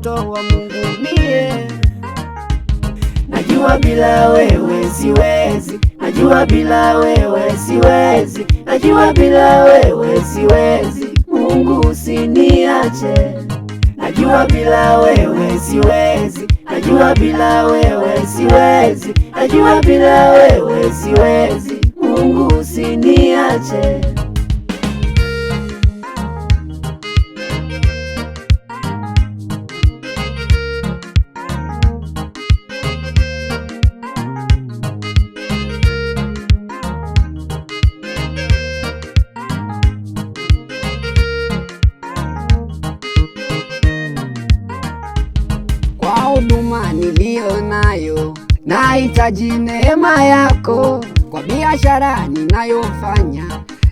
mtoto wa Mungu mie. Najua bila wewe siwezi, najua bila wewe siwezi, najua bila wewe siwezi, Mungu usiniache. Najua bila wewe siwezi, najua bila wewe siwezi, najua bila wewe siwezi, Mungu usiniache. Kwa huduma niliyo nayo nahitaji neema yako, kwa biashara ninayofanya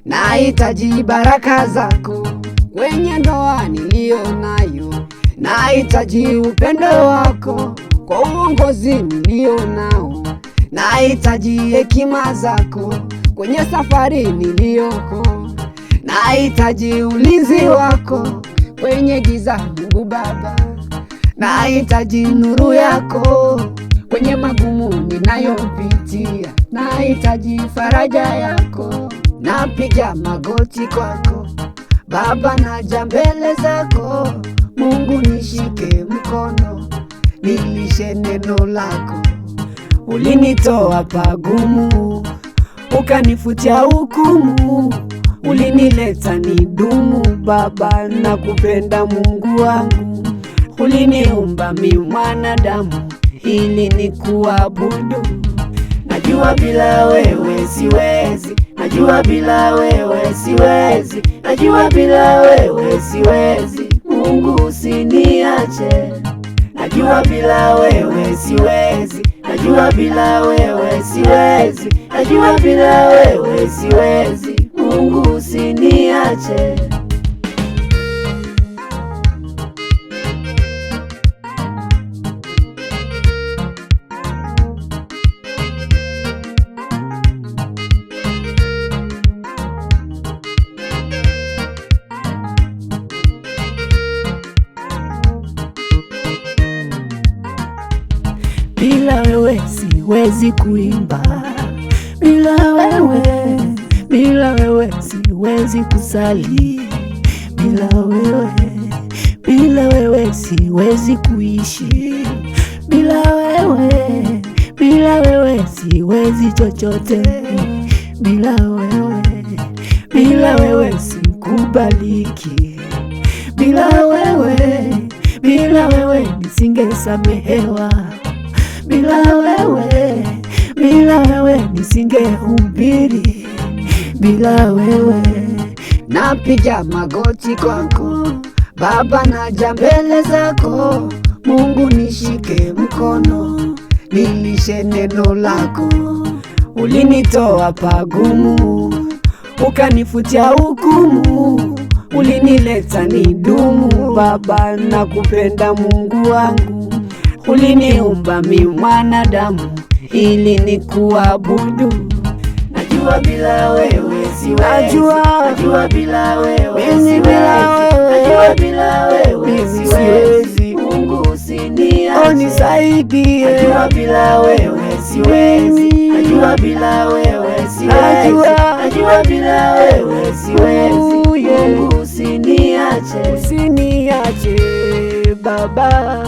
nahitaji baraka zako, kwenye ndoa niliyo nayo nahitaji upendo wako, kwa uongozi niliyo nao nahitaji hekima zako, kwenye safari niliyoko nahitaji ulinzi wako, kwenye giza Mungu Baba nahitaji nuru yako, kwenye magumu ninayopitia nahitaji faraja yako. Napiga magoti kwako Baba, naja mbele zako Mungu, nishike mkono, nilishe neno lako. Ulinitoa pagumu, ukanifutia hukumu, ulinileta nidumu Baba, nakupenda Mungu wangu. Uliniumba mi mwanadamu ili nikuabudu. Najua bila wewe siwezi, najua bila wewe siwezi, najua bila wewe siwezi, Mungu usiniache. Najua bila wewe siwezi, najua bila wewe siwezi, najua bila wewe siwezi, Mungu usiniache. Bila wewe siwezi kuimba, bila wewe siwezi kusali, bila wewe siwezi kuishi, bila wewe siwezi chochote, bila wewe sikubaliki, bila wewe nisingesamehewa, bila wewe nisingehubiri, bila wewe. Napiga magoti kwako Baba, naja mbele zako Mungu, nishike mkono, nilishe neno lako. Ulinitoa pagumu, ukanifutia hukumu, ulinileta nidumu Baba, nakupenda Mungu wangu. Uliniumba mi mwanadamu ili nikuabudu. Najua bila wewe siwezi, najua bila wewe siwezi, najua bila wewe siwezi, Mungu usiniache, nisaidie. Najua bila wewe siwezi, najua bila wewe siwezi, najua bila wewe siwezi, Mungu usiniache, usiniache Baba.